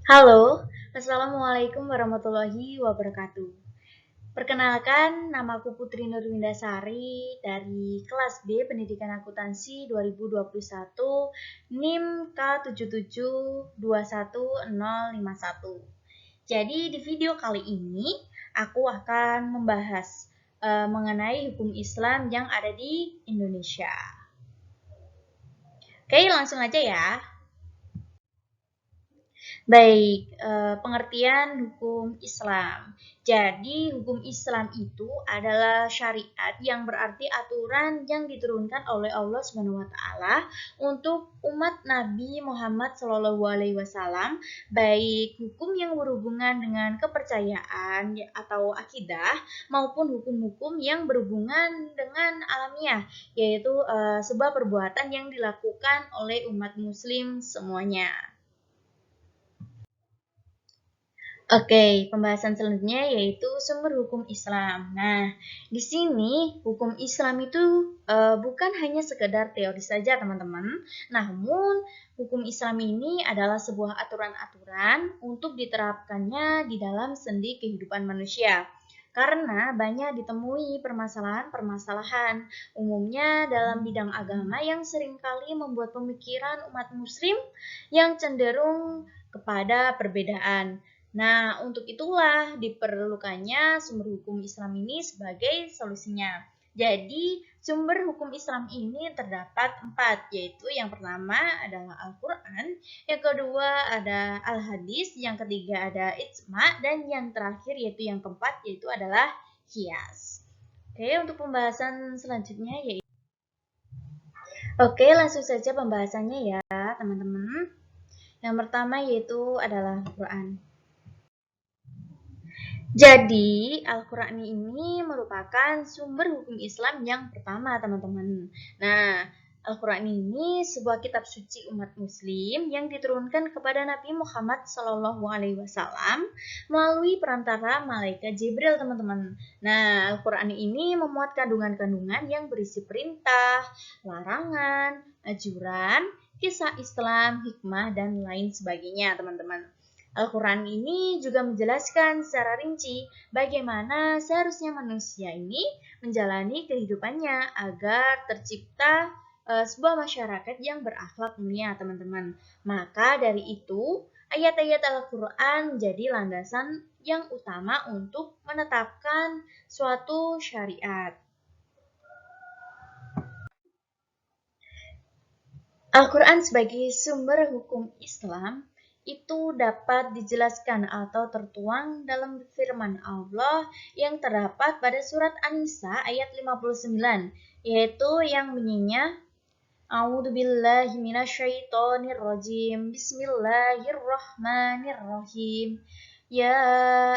Halo, Assalamualaikum warahmatullahi wabarakatuh. Perkenalkan, namaku Putri Nurwindasari dari kelas B Pendidikan Akuntansi 2021 NIM K77210051. Jadi di video kali ini aku akan membahas mengenai hukum Islam yang ada di Indonesia. Oke, langsung aja ya. Baik, pengertian hukum Islam. Jadi, hukum Islam itu adalah syariat yang berarti aturan yang diturunkan oleh Allah SWT untuk umat Nabi Muhammad SAW, baik hukum yang berhubungan dengan kepercayaan atau akidah maupun hukum-hukum yang berhubungan dengan alamiah, yaitu sebuah perbuatan yang dilakukan oleh umat muslim semuanya. Oke, pembahasan selanjutnya yaitu sumber hukum Islam. Nah, di sini hukum Islam itu bukan hanya sekedar teori saja, teman-teman. Namun, hukum Islam ini adalah sebuah aturan-aturan untuk diterapkannya di dalam sendi kehidupan manusia. Karena banyak ditemui permasalahan-permasalahan umumnya dalam bidang agama yang seringkali membuat pemikiran umat muslim yang cenderung kepada perbedaan. Nah, untuk itulah diperlukannya sumber hukum Islam ini sebagai solusinya. Jadi, sumber hukum Islam ini terdapat 4, yaitu yang pertama adalah Al-Quran, yang kedua ada Al-Hadis, yang ketiga ada Ijma, dan yang terakhir yaitu yang keempat yaitu adalah Qiyas. Oke, untuk pembahasan selanjutnya yaitu Oke, langsung saja pembahasannya ya, teman-teman. Yang pertama yaitu adalah Al-Quran. Jadi, Al-Quran ini merupakan sumber hukum Islam yang pertama, teman-teman. Nah, Al-Quran ini sebuah kitab suci umat muslim yang diturunkan kepada Nabi Muhammad SAW melalui perantara malaikat Jibril, teman-teman. Nah, Al-Quran ini memuat kandungan-kandungan yang berisi perintah, larangan, ajuran, kisah Islam, hikmah, dan lain sebagainya, teman-teman. Al-Quran ini juga menjelaskan secara rinci bagaimana seharusnya manusia ini menjalani kehidupannya agar tercipta sebuah masyarakat yang berakhlak mulia, teman-teman. Maka dari itu, ayat-ayat Al-Quran menjadi landasan yang utama untuk menetapkan suatu syariat. Al-Quran sebagai sumber hukum Islam itu dapat dijelaskan atau tertuang dalam firman Allah yang terdapat pada surat An-Nisa ayat 59, yaitu yang bunyinya A'udzubillahi minasyaitonirrajim. Bismillahirrahmanirrahim. Ya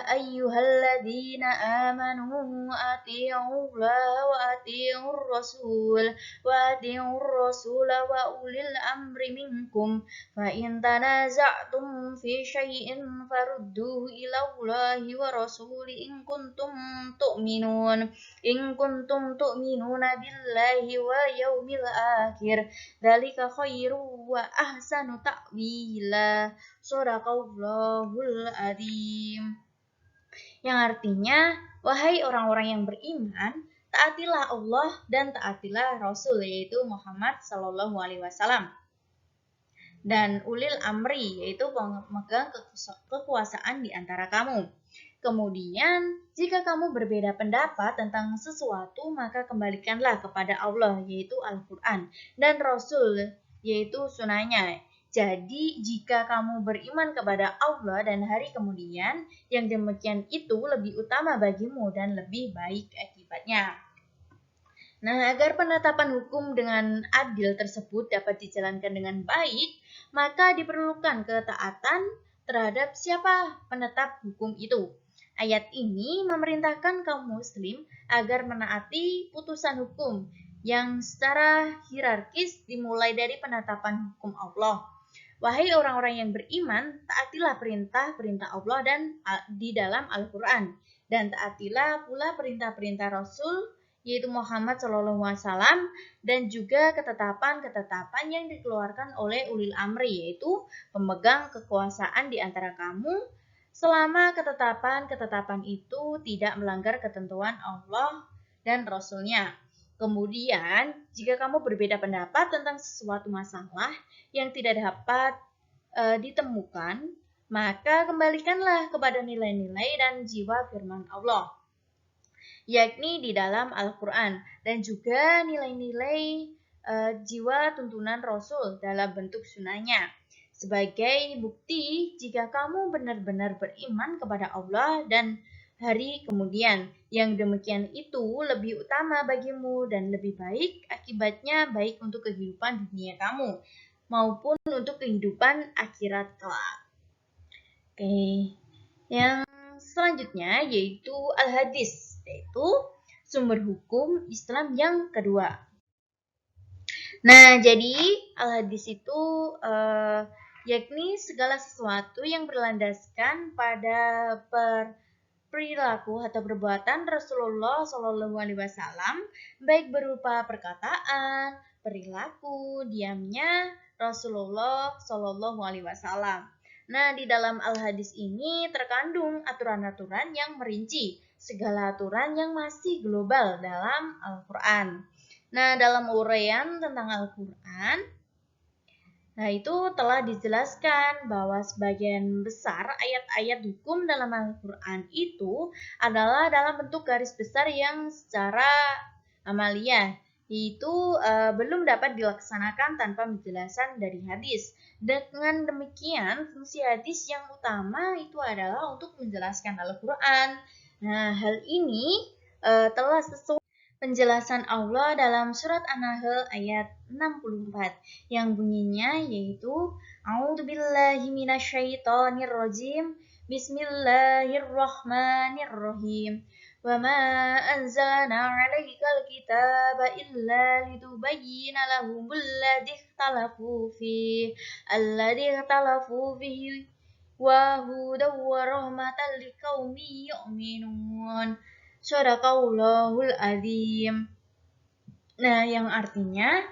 ayyuhalladzina amanu atii'ullaha wa atii'ur rasul wa ulil amri minkum fa in tanaza'tum fi syai'in farudduhu ilallahi wa rasuli in kuntum tu'minuna billahi wa yaumil akhir dzalika khairu wa ahsanu ta'wila. Shadaqallahul adzim. Yang artinya, wahai orang-orang yang beriman, taatilah Allah dan taatilah Rasul, yaitu Muhammad Sallallahu Alaihi Wasallam. Dan ulil amri, yaitu pemegang kekuasaan di antara kamu. Kemudian, jika kamu berbeda pendapat tentang sesuatu, maka kembalikanlah kepada Allah, yaitu Al-Quran, dan Rasul, yaitu sunnahnya. Jadi, jika kamu beriman kepada Allah dan hari kemudian, yang demikian itu lebih utama bagimu dan lebih baik akibatnya. Nah, agar penetapan hukum dengan adil tersebut dapat dijalankan dengan baik, maka diperlukan ketaatan terhadap siapa penetap hukum itu. Ayat ini memerintahkan kaum muslim agar menaati putusan hukum yang secara hierarkis dimulai dari penetapan hukum Allah. Wahai orang-orang yang beriman, taatilah perintah-perintah Allah dan di dalam Al-Quran, dan taatilah pula perintah-perintah Rasul yaitu Muhammad SAW, dan juga ketetapan-ketetapan yang dikeluarkan oleh ulil amri, yaitu pemegang kekuasaan di antara kamu, selama ketetapan-ketetapan itu tidak melanggar ketentuan Allah dan Rasul-Nya. Kemudian, jika kamu berbeda pendapat tentang sesuatu masalah yang tidak dapat ditemukan, maka kembalikanlah kepada nilai-nilai dan jiwa firman Allah, yakni di dalam Al-Quran, dan juga nilai-nilai jiwa tuntunan Rasul dalam bentuk sunnahnya. Sebagai bukti jika kamu benar-benar beriman kepada Allah dan hari kemudian, yang demikian itu lebih utama bagimu dan lebih baik akibatnya, baik untuk kehidupan dunia kamu maupun untuk kehidupan akhirat kelak. Oke, yang selanjutnya yaitu Al-Hadis, yaitu sumber hukum Islam yang kedua. Nah, jadi Al-Hadis itu yakni segala sesuatu yang berlandaskan pada perilaku atau perbuatan Rasulullah SAW, baik berupa perkataan, perilaku, diamnya Rasulullah SAW. Nah, di dalam Al-Hadis ini terkandung aturan-aturan yang merinci segala aturan yang masih global dalam Al-Quran. Nah, dalam uraian tentang Al-Quran, itu telah dijelaskan bahwa sebagian besar ayat-ayat hukum dalam Al-Quran itu adalah dalam bentuk garis besar yang secara amalia, itu belum dapat dilaksanakan tanpa penjelasan dari hadis. Dengan demikian, fungsi hadis yang utama itu adalah untuk menjelaskan Al-Quran. Nah, hal ini telah sesuai penjelasan Allah dalam surat An-Nahl ayat 64 yang bunyinya yaitu A'udzubillahi minasyaitonirrajim, Bismillahirrahmanirrahim. Wa ma anzalna 'alaikal kitaba illa litubayyina lahumul ladzi ikhtalafu fihi wa hudaw wa rahmatan liqaumin yu'minun. Shadaqallahul adzim. Nah, yang artinya,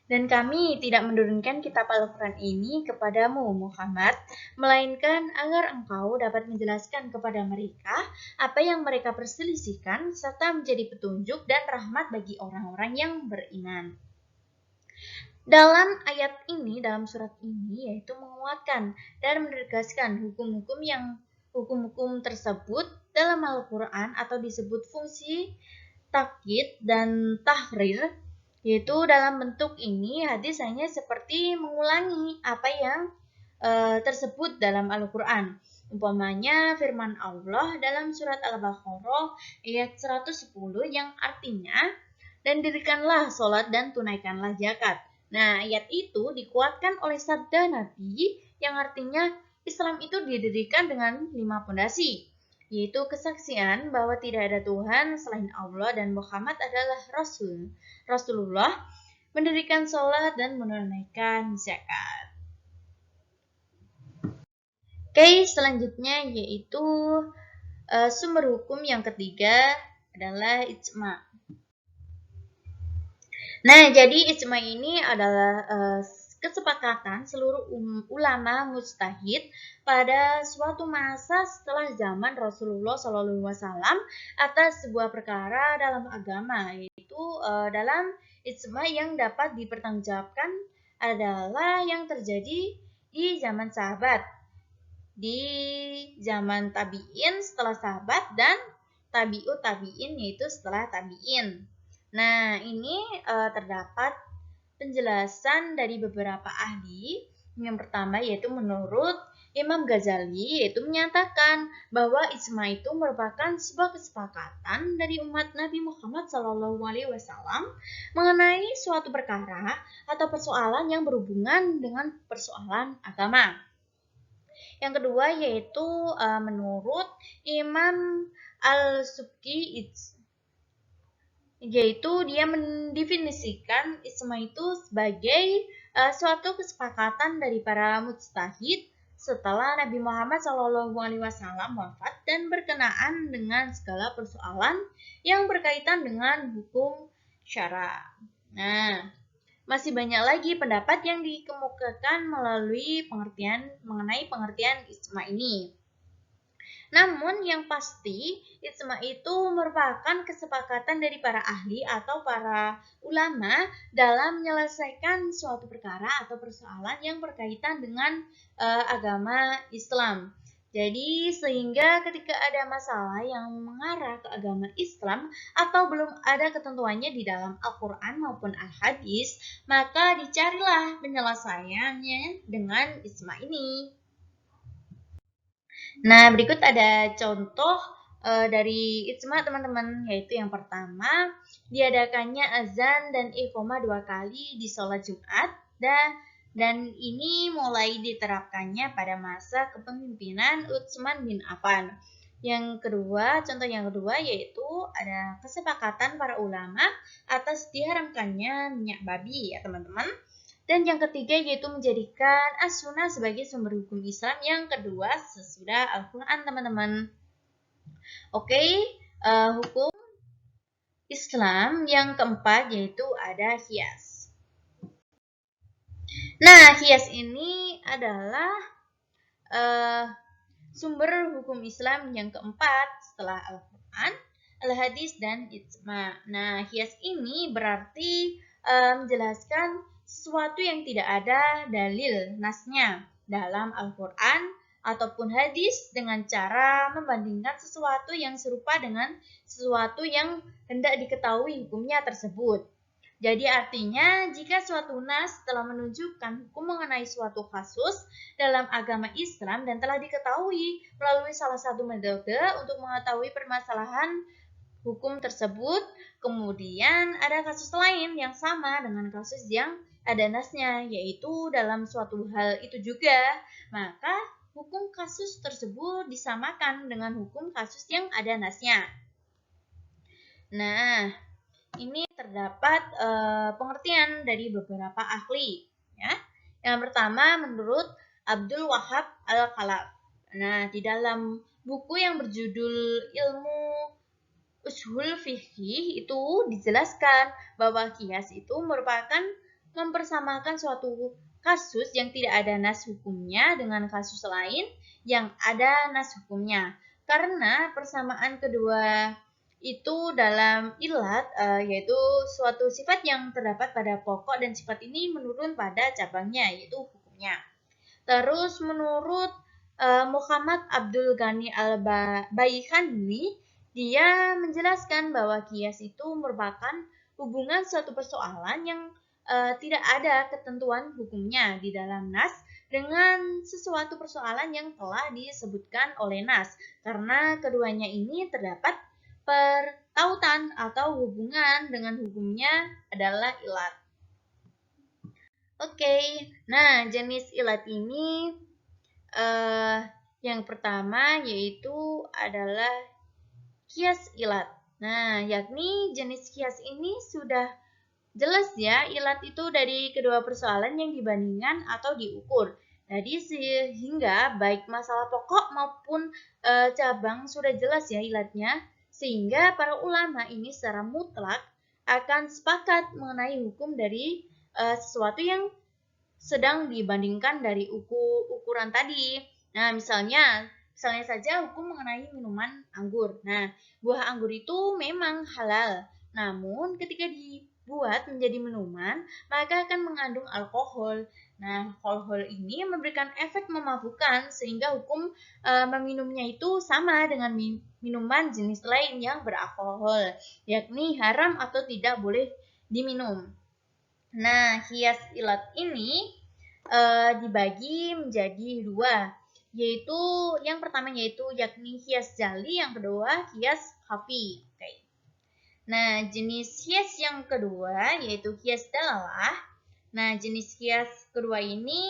dan kami tidak menurunkan kitab Al-Quran ini kepadamu Muhammad, melainkan agar engkau dapat menjelaskan kepada mereka apa yang mereka perselisihkan, serta menjadi petunjuk dan rahmat bagi orang-orang yang beriman. Dalam ayat ini, dalam surat ini, yaitu menguatkan dan menegaskan hukum-hukum tersebut dalam Al-Quran atau disebut fungsi takkid dan tahrir, yaitu dalam bentuk ini hadis hanya seperti mengulangi apa yang tersebut dalam Al-Quran. Umpamanya firman Allah dalam surat Al-Baqarah ayat 110 yang artinya, dan dirikanlah sholat dan tunaikanlah zakat. Nah, ayat itu dikuatkan oleh sabda Nabi yang artinya Islam itu didirikan dengan 5 pondasi, yaitu kesaksian bahwa tidak ada Tuhan selain Allah dan Muhammad adalah Rasulullah, mendirikan sholat dan menunaikan zakat. Oke, selanjutnya yaitu sumber hukum yang ketiga adalah ijma. Nah, jadi ijma ini adalah kesepakatan seluruh ulama mujtahid pada suatu masa setelah zaman Rasulullah SAW atas sebuah perkara dalam agama, yaitu dalam ijma yang dapat dipertanggungjawabkan adalah yang terjadi di zaman sahabat, di zaman tabi'in setelah sahabat, dan tabi'ut tabi'in yaitu setelah tabi'in. Nah, ini terdapat penjelasan dari beberapa ahli. Yang pertama yaitu menurut Imam Ghazali, yaitu menyatakan bahwa ijma itu merupakan sebuah kesepakatan dari umat Nabi Muhammad SAW mengenai suatu perkara atau persoalan yang berhubungan dengan persoalan agama. Yang kedua yaitu menurut Imam Al-Subki, yaitu dia mendefinisikan ijma itu sebagai suatu kesepakatan dari para mujtahid setelah Nabi Muhammad SAW wafat dan berkenaan dengan segala persoalan yang berkaitan dengan hukum syara. Nah, masih banyak lagi pendapat yang dikemukakan mengenai pengertian ijma ini. Namun yang pasti, ijma itu merupakan kesepakatan dari para ahli atau para ulama dalam menyelesaikan suatu perkara atau persoalan yang berkaitan dengan agama Islam. Jadi sehingga ketika ada masalah yang mengarah ke agama Islam atau belum ada ketentuannya di dalam Al-Quran maupun Al-Hadis, maka dicarilah penyelesaiannya dengan ijma ini. Nah, berikut ada contoh dari ijma teman-teman, yaitu yang pertama, diadakannya azan dan iqamah 2 kali di sholat Jumat dan ini mulai diterapkannya pada masa kepemimpinan Utsman bin Affan. Contoh yang kedua yaitu ada kesepakatan para ulama atas diharamkannya minyak babi ya teman-teman. Dan yang ketiga yaitu menjadikan as-sunnah sebagai sumber hukum Islam. Yang kedua sesudah Al-Quran teman-teman. Oke, hukum Islam yang keempat yaitu ada qiyas. Nah, qiyas ini adalah sumber hukum Islam yang keempat setelah Al-Quran, Al-Hadis, dan ijma. Nah, qiyas ini berarti menjelaskan sesuatu yang tidak ada dalil nasnya dalam Al-Quran ataupun hadis dengan cara membandingkan sesuatu yang serupa dengan sesuatu yang hendak diketahui hukumnya tersebut. Jadi artinya jika suatu nas telah menunjukkan hukum mengenai suatu kasus dalam agama Islam dan telah diketahui melalui salah satu metode untuk mengetahui permasalahan hukum tersebut, kemudian ada kasus lain yang sama dengan kasus yang ada nasnya, yaitu dalam suatu hal itu juga, maka hukum kasus tersebut disamakan dengan hukum kasus yang ada nasnya. Nah, ini terdapat pengertian dari beberapa ahli. Ya. Yang pertama menurut Abdul Wahab Al-Khalaf. Nah, di dalam buku yang berjudul Ilmu Ushul Fiqih itu dijelaskan bahwa qiyas itu merupakan mempersamakan suatu kasus yang tidak ada nas hukumnya dengan kasus lain yang ada nas hukumnya. Karena persamaan kedua itu dalam ilat yaitu suatu sifat yang terdapat pada pokok dan sifat ini menurun pada cabangnya yaitu hukumnya. Terus menurut Muhammad Abdul Ghani Al-Baikhani, dia menjelaskan bahwa qiyas itu merupakan hubungan suatu persoalan yang tidak ada ketentuan hukumnya di dalam nas dengan sesuatu persoalan yang telah disebutkan oleh nas, karena keduanya ini terdapat pertautan atau hubungan dengan hukumnya adalah ilat. Oke, nah jenis ilat ini yang pertama yaitu adalah qiyas ilat. Nah, yakni jenis qiyas ini sudah jelas ya, ilat itu dari kedua persoalan yang dibandingkan atau diukur. Jadi sehingga baik masalah pokok maupun cabang sudah jelas ya ilatnya, sehingga para ulama ini secara mutlak akan sepakat mengenai hukum dari sesuatu yang sedang dibandingkan dari ukuran tadi. Nah, misalnya saja hukum mengenai minuman anggur. Nah, buah anggur itu memang halal. Namun ketika dibuat menjadi minuman, maka akan mengandung alkohol. Nah, alkohol ini memberikan efek memabukkan sehingga hukum meminumnya itu sama dengan minuman jenis lain yang beralkohol, yakni haram atau tidak boleh diminum. Nah, qiyas ilat ini dibagi menjadi dua, yaitu yang pertama yaitu yakni qiyas jali, yang kedua qiyas khafi. Oke. Nah, jenis qiyas yang kedua yaitu qiyas dalalah. Nah, jenis qiyas kedua ini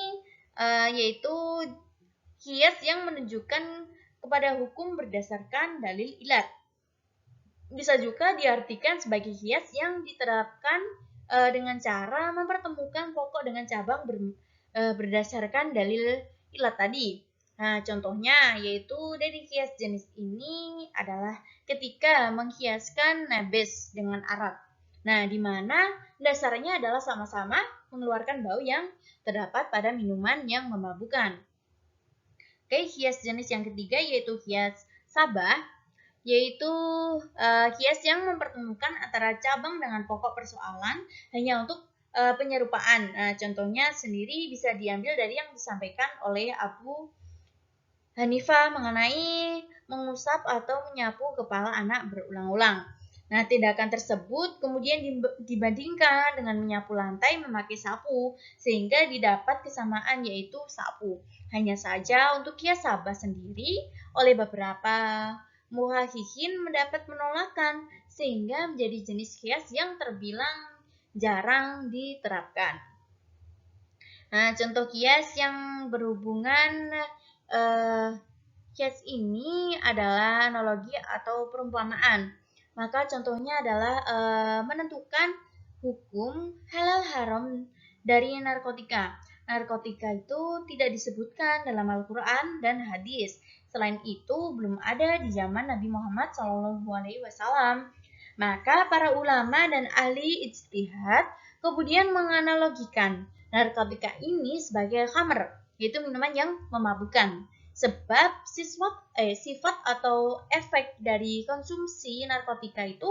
yaitu qiyas yang menunjukkan kepada hukum berdasarkan dalil ilat. Bisa juga diartikan sebagai qiyas yang diterapkan dengan cara mempertemukan pokok dengan cabang berdasarkan dalil ilat tadi. Nah, contohnya yaitu dari hias jenis ini adalah ketika menghiaskan nabis dengan arak. Nah, di mana dasarnya adalah sama-sama mengeluarkan bau yang terdapat pada minuman yang memabukkan. Oke, hias jenis yang ketiga yaitu hias sabah, yaitu hias yang mempertemukan antara cabang dengan pokok persoalan hanya untuk penyerupaan. Nah, contohnya sendiri bisa diambil dari yang disampaikan oleh Abu Hanifah mengenai mengusap atau menyapu kepala anak berulang-ulang. Nah, tindakan tersebut kemudian dibandingkan dengan menyapu lantai memakai sapu, sehingga didapat kesamaan yaitu sapu. Hanya saja untuk hias sabah sendiri, oleh beberapa muhahihin mendapat penolakan, sehingga menjadi jenis hias yang terbilang jarang diterapkan. Nah, contoh hias yang berhubungan hias ini adalah analogi atau perumpamaan. Maka contohnya adalah menentukan hukum halal haram dari narkotika. Narkotika itu tidak disebutkan dalam Al-Quran dan hadis. Selain itu, belum ada di zaman Nabi Muhammad SAW. Maka para ulama dan ahli ijtihad kemudian menganalogikan narkotika ini sebagai khamr, yaitu minuman yang memabukkan. Sebab sifat atau efek dari konsumsi narkotika itu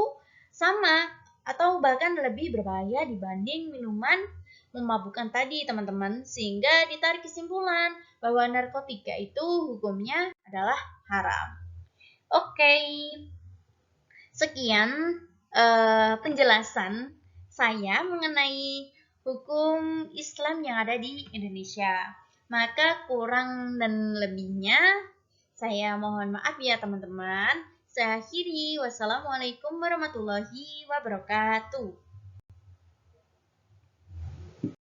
sama atau bahkan lebih berbahaya dibanding minuman memabukkan tadi, teman-teman. Sehingga ditarik kesimpulan bahwa narkotika itu hukumnya adalah haram. Oke, sekian penjelasan saya mengenai hukum Islam yang ada di Indonesia. Maka kurang dan lebihnya saya mohon maaf ya teman-teman. Saya akhiri. Wassalamualaikum warahmatullahi wabarakatuh.